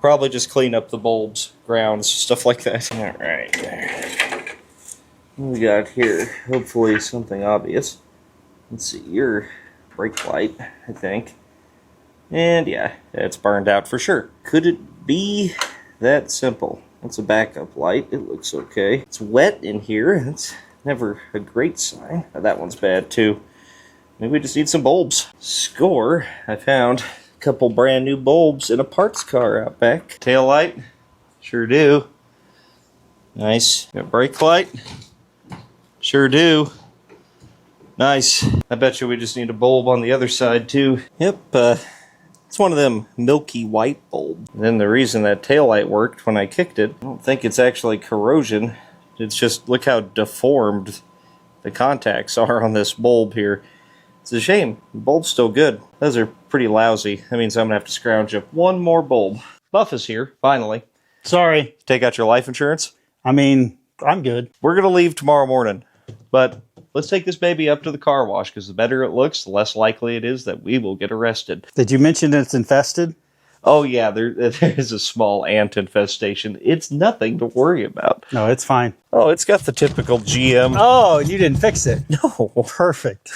Probably just clean up the bulbs, grounds, stuff like that. All right. What we got here? Hopefully something obvious. Let's see, your brake light, I think. And yeah, it's burned out for sure. Could it be that simple? That's a backup light. It looks okay. It's wet in here. That's never a great sign. That one's bad too. Maybe we just need some bulbs. Score, I found a couple brand new bulbs in a parts car out back. Tail light, sure do. Nice. Got brake light, sure do. Nice. I bet you we just need a bulb on the other side too. Yep, it's one of them milky white bulbs. And then the reason that taillight worked when I kicked it, I don't think it's actually corrosion. It's just, look how deformed the contacts are on this bulb here. It's a shame. The bulb's still good. Those are pretty lousy. That means I'm going to have to scrounge up one more bulb. Buff is here, finally. Sorry. Take out your life insurance? I mean, I'm good. We're going to leave tomorrow morning, but let's take this baby up to the car wash, because the better it looks, the less likely it is that we will get arrested. Did you mention it's infested? Oh, yeah, there is a small ant infestation. It's nothing to worry about. No, it's fine. Oh, it's got the typical GM. Oh, you didn't fix it. No. Perfect.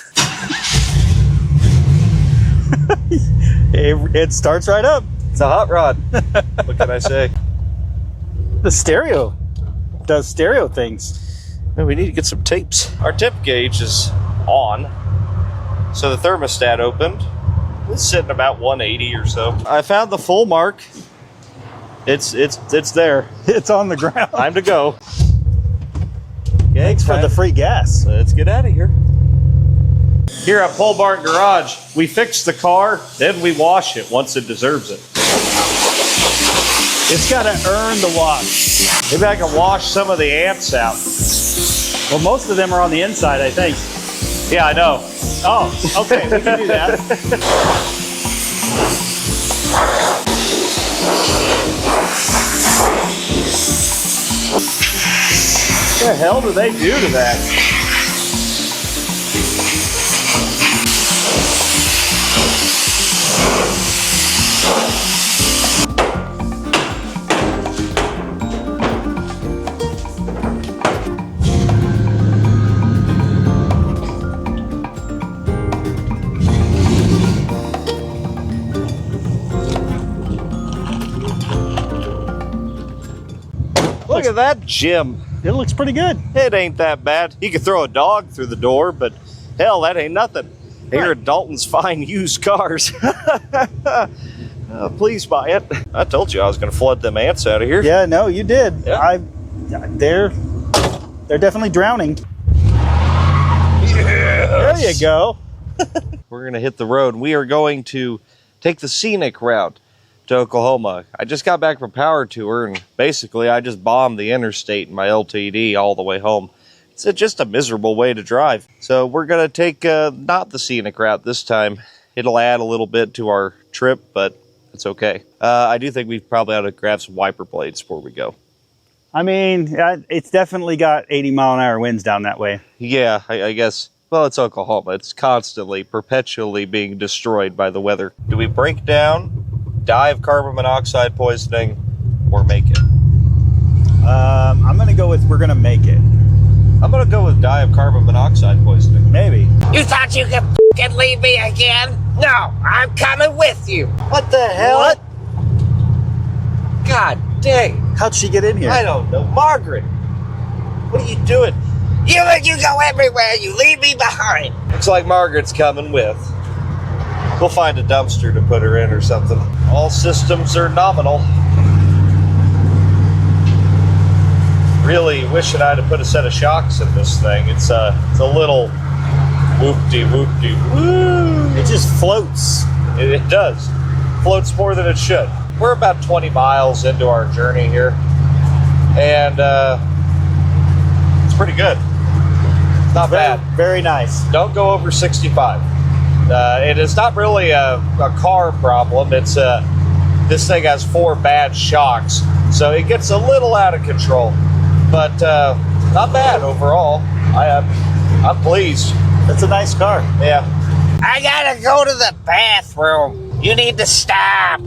It starts right up. It's a hot rod. What can I say? The stereo does stereo things. Well, we need to get some tapes. Our temp gauge is on, so the thermostat opened. It's sitting about 180 or so. I found the full mark. It's there. It's on the ground. Time to go. Okay, Thanks for the free gas. Let's get out of here. Here at Pole Barn Garage, we fix the car, then we wash it once it deserves it. It's got to earn the wash. Maybe I can wash some of the ants out. Well, most of them are on the inside, I think. Yeah, I know. Oh, okay, we can do that. What the hell do they do to that? Look at that gym. It looks pretty good. It ain't that bad. You could throw a dog through the door, but hell, that ain't nothing. Here at Dalton's Fine Used Cars. Please buy it. I told you I was going to flood them ants out of here. Yeah, no, you did. Yeah. They're definitely drowning. Yes. There you go. We're going to hit the road. We are going to take the scenic route to Oklahoma. I just got back from Power Tour, and basically I just bombed the interstate in my LTD all the way home. It's just a miserable way to drive. So we're going to take not the scenic route this time. It'll add a little bit to our trip, but it's okay. I do think we probably ought to grab some wiper blades before we go. I mean, it's definitely got 80-mile-an-hour winds down that way. Yeah, I guess. Well, it's Oklahoma. It's constantly, perpetually being destroyed by the weather. Do we break down, die of carbon monoxide poisoning, or make it? I'm going to go with we're going to make it. I'm going to go with die of carbon monoxide poisoning. Maybe. You thought you could f***ing leave me again? No, I'm coming with you. What the hell? What? God dang. How'd she get in here? I don't know. Margaret, what are you doing? You go everywhere. You leave me behind. Looks like Margaret's coming with. We'll find a dumpster to put her in or something. All systems are nominal. Really wishing I'd have put a set of shocks in this thing. It's a little whoop-de-whoop-de-woo. It just floats. It does. Floats more than it should. We're about 20 miles into our journey here, and it's pretty good. Not bad. Very nice. Don't go over 65. It is not really a car problem. It's this thing has 4 bad shocks, so it gets a little out of control, but not bad overall. I'm pleased. It's a nice car. Yeah. I gotta go to the bathroom. You need to stop.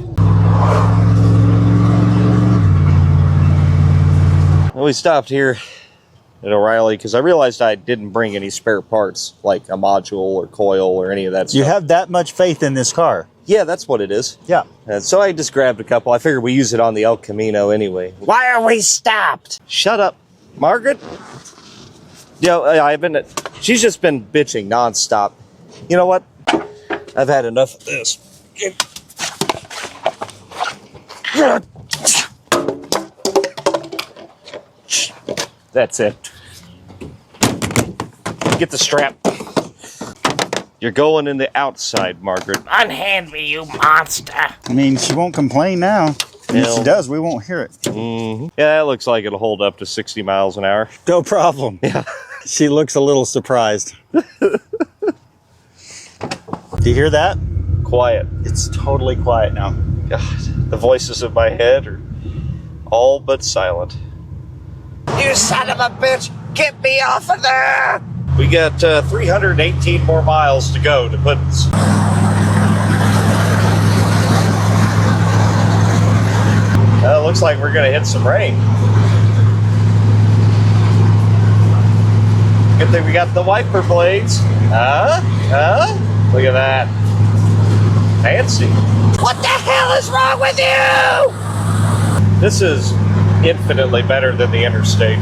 Well, we stopped here at O'Reilly because I realized I didn't bring any spare parts, like a module or coil or any of that stuff. You have that much faith in this car? Yeah, that's what it is. Yeah. And so I just grabbed a couple. I figured we use it on the El Camino anyway. Why are we stopped? Shut up, Margaret. She's just been bitching nonstop. You know what? I've had enough of this. That's it. Get the strap. You're going in the outside, Margaret. Unhand me, you monster. I mean, she won't complain now. And if she does, we won't hear it. Mm-hmm. Yeah, that looks like it'll hold up to 60 miles an hour. No problem. Yeah. She looks a little surprised. Do you hear that? Quiet. It's totally quiet now. God, the voices in my head are all but silent. You son of a bitch. Get me off of there. We got 318 more miles to go to Puddin's. Looks like we're gonna hit some rain. Good thing we got the wiper blades. Look at that. Fancy. What the hell is wrong with you? This is infinitely better than the interstate.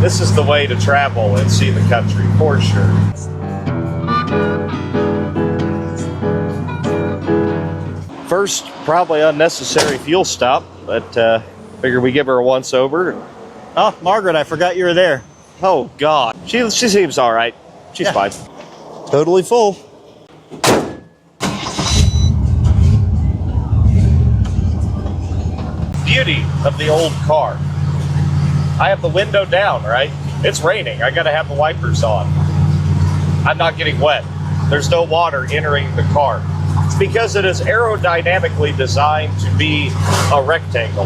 This is the way to travel and see the country, for sure. First, probably unnecessary fuel stop, but figure we give her a once over. Oh, Margaret, I forgot you were there. Oh God, she seems all right. She's Yeah. fine. Totally full. Beauty of the old car. I have the window down, right? It's raining. I gotta have the wipers on. I'm not getting wet. There's no water entering the car. It's because it is aerodynamically designed to be a rectangle,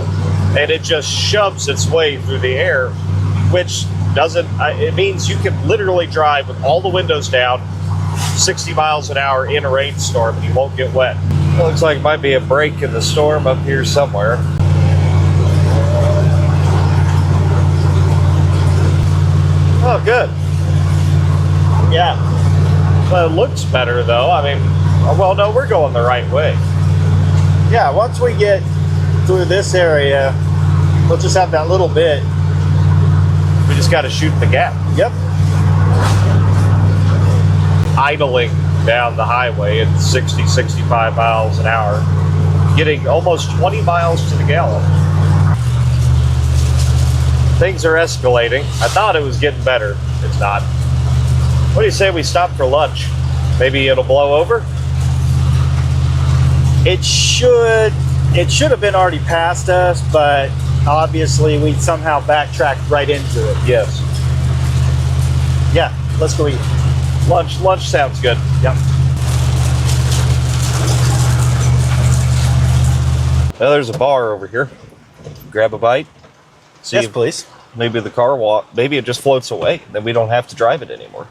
and it just shoves its way through the air, which doesn't, it means you can literally drive with all the windows down 60 miles an hour in a rainstorm and you won't get wet. It looks like it might be a break in the storm up here somewhere. Oh, good. Yeah. Well, it looks better though. I mean, well, no, we're going the right way. Yeah, once we get through this area, we'll just have that little bit. We just got to shoot the gap. Yep. Idling down the highway at 60, 65 miles an hour, getting almost 20 miles to the gallon. Things are escalating. I thought it was getting better. It's not. What do you say we stop for lunch? Maybe it'll blow over? It should have been already past us, but obviously we somehow backtracked right into it. Yes. Yeah, let's go eat. Lunch sounds good. Yep. Well, there's a bar over here. Grab a bite. See Yes, if please. maybe the car maybe it just floats away. Then we don't have to drive it anymore.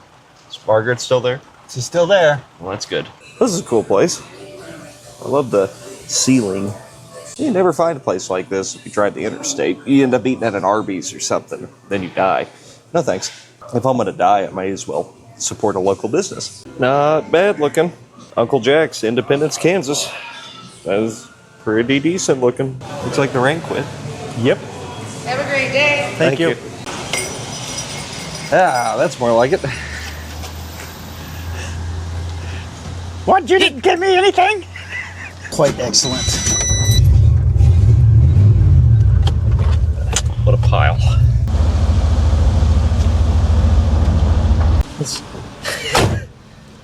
Is Margaret still there? She's still there. Well, that's good. This is a cool place. I love the ceiling. You never find a place like this if you drive the interstate. You end up eating at an Arby's or something. Then you die. No thanks. If I'm going to die, I might as well support a local business. Not bad looking. Uncle Jack's, Independence, Kansas. That is pretty decent looking. Looks like the rain quit. Yep. Have a great day. Thank you. Ah, that's more like it. What? You didn't give me anything? Quite excellent. What a pile.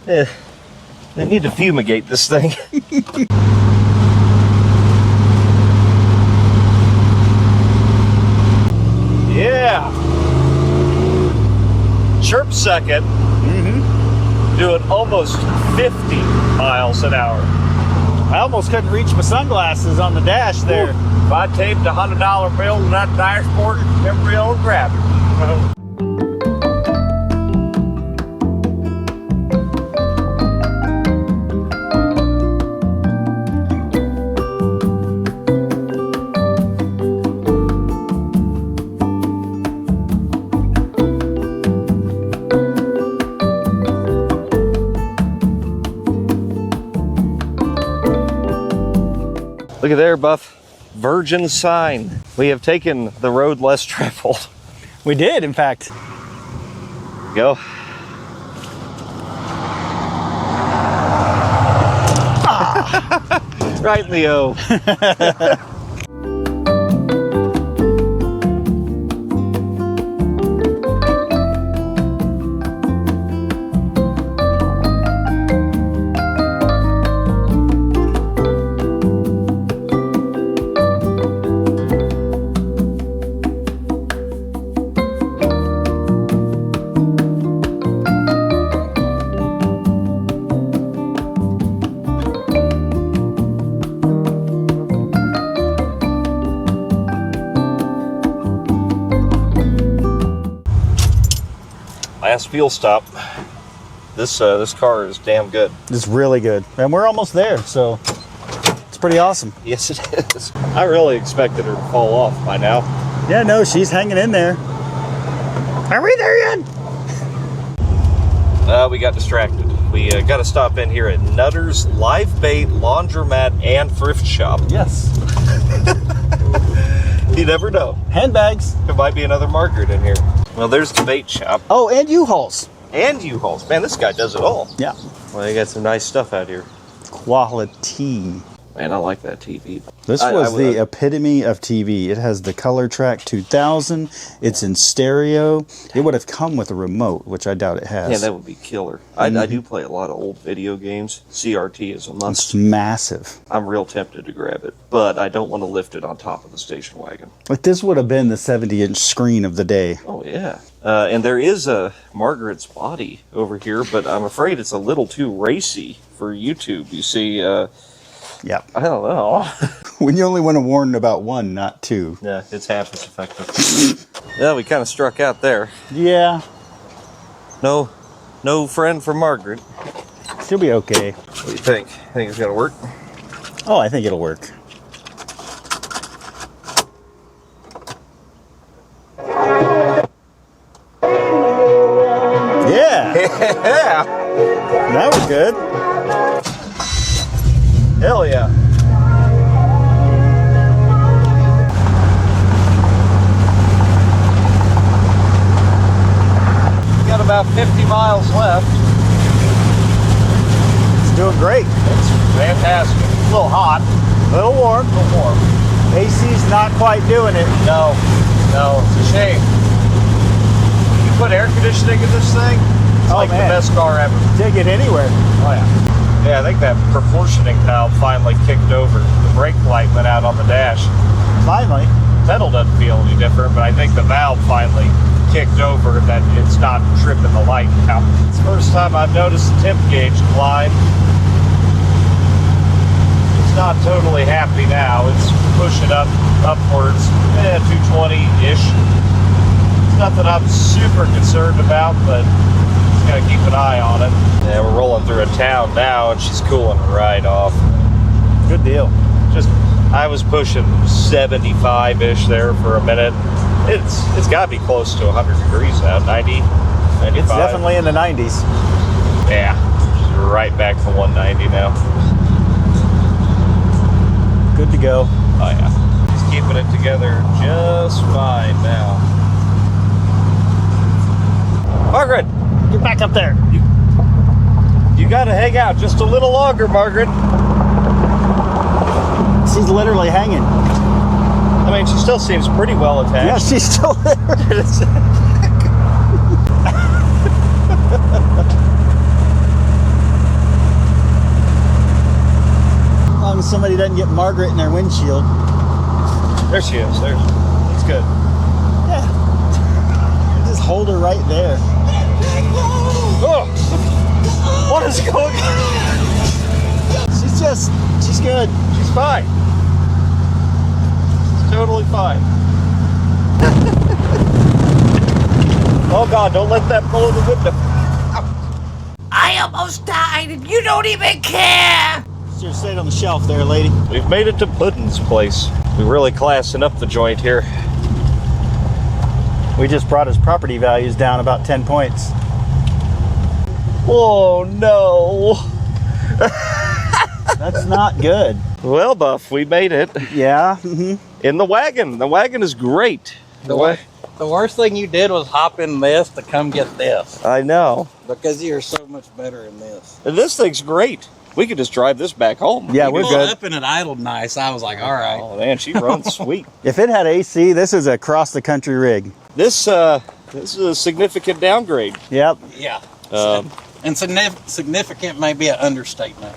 They need to fumigate this thing. Yeah. Chirp second. Doing almost 50 miles an hour. I almost couldn't reach my sunglasses on the dash there. If I taped a $100 bill to that dashboard, everybody will grab it. Look at there, Buff. Virgin sign. We have taken the road less traveled. We did, in fact. Go. Right in the O. last fuel stop. This car is damn good. It's really good. And we're almost there, so it's pretty awesome. Yes, it is. I really expected her to fall off by now. Yeah, no, she's hanging in there. Are we there yet? We got distracted. We got to stop in here at Nutter's Live Bait Laundromat and Thrift Shop. Yes. You never know. Handbags. There might be another Margaret in here. Well, there's the bait shop. Oh, and U-Hauls. And U-Hauls. Man, this guy does it all. Yeah. Well, you got some nice stuff out here. Quality. Man, I like that TV. This was the epitome of TV. It has the Color Track 2000. It's in stereo. It would have come with a remote, which I doubt it has. Yeah, that would be killer. I do play a lot of old video games. CRT is a must. It's massive. I'm real tempted to grab it, but I don't want to lift it on top of the station wagon. But this would have been the 70-inch screen of the day. Oh, yeah. And there is a Margaret's body over here, but I'm afraid it's a little too racy for YouTube. You see, Yeah. I don't know. When you only want to warn about one, not two. Yeah, it's half as effective. Yeah, we kind of struck out there. Yeah. No friend for Margaret. She'll be okay. What do you think? Think it's gonna work? Oh, I think it'll work. Yeah. Yeah. That was good. Hell yeah. Got about 50 miles left. It's doing great. It's fantastic. A little hot. A little warm. A little warm. AC's not quite doing it. No, it's a shame. You put air conditioning in this thing, it's like man. the best car ever. Dig it anywhere. Oh yeah. Yeah, I think that proportioning valve finally kicked over. The brake light went out on the dash. Finally. Pedal doesn't feel any different, but I think the valve finally kicked over that it's not tripping the light out. It's the first time I've noticed the temp gauge climb. It's not totally happy now. It's pushing upwards, 220-ish. It's nothing I'm super concerned about, but just gotta keep an eye on it. Yeah, we're rolling through a town now, and she's cooling right off. Good deal. I was pushing 75-ish there for a minute. It's got to be close to 100 degrees now, 90, 95. It's definitely in the 90s. Yeah, she's right back to 190 now. Good to go. Oh yeah, she's keeping it together just fine now. Margaret, Get back up there. you got to hang out just a little longer, Margaret. She's literally hanging. I mean, she still seems pretty well attached. Yeah, she's still there. As long as somebody doesn't get Margaret in their windshield. There she is. That's good. Yeah. Just hold her right there. Oh, what is going on? She's good. She's fine. She's totally fine. Oh God, don't let that blow the window. I almost died and you don't even care! Should have stayed on the shelf there, lady. We've made it to Puddin's place. We're really classing up the joint here. We just brought his property values down about 10 points. Oh no. That's not good. Well, Buff, we made it. Yeah. Mm-hmm. In the wagon. The wagon is great. The worst thing you did was hop in this to come get this. I know. Because you're so much better in this. And this thing's great. We could just drive this back home. Yeah, we're Pulled good. up and it idled nice. I was like, all right. Oh man, she runs sweet. If it had AC, this is a cross-the-country rig. This is a significant downgrade. Yep. Yeah. Um, And significant may be an understatement.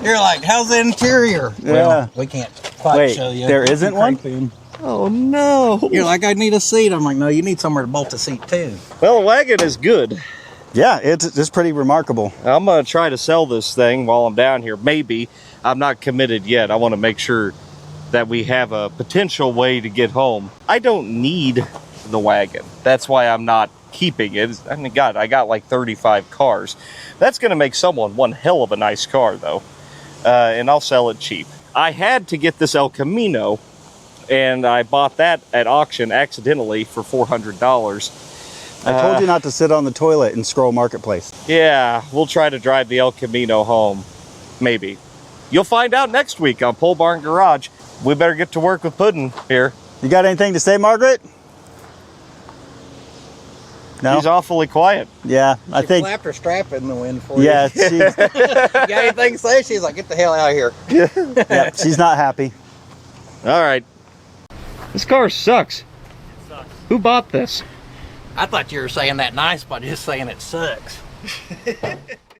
You're like, how's the interior? Yeah. Well, we can't quite Wait, show you. there isn't one? Oh no. You're like, I need a seat. I'm like, no, you need somewhere to bolt the seat too. Well, the wagon is good. Yeah, it's pretty remarkable. I'm going to try to sell this thing while I'm down here. Maybe. I'm not committed yet. I want to make sure that we have a potential way to get home. I don't need the wagon. That's why I'm not keeping it. I mean, God, I got like 35 cars. That's going to make someone one hell of a nice car, though. And I'll sell it cheap. I had to get this El Camino, and I bought that at auction accidentally for $400. I told you not to sit on the toilet and scroll Marketplace. Yeah, we'll try to drive the El Camino home. Maybe. You'll find out next week on Pole Barn Garage. We better get to work with Puddin' here. You got anything to say, Margaret? No? She's awfully quiet. Yeah, I She think. flapped her strap in the wind for Yeah, you. she, You got anything to say? She's like, get the hell out of here. yeah, she's not happy. All right. This car sucks. It sucks. Who bought this? I thought you were saying that nice by just saying it sucks.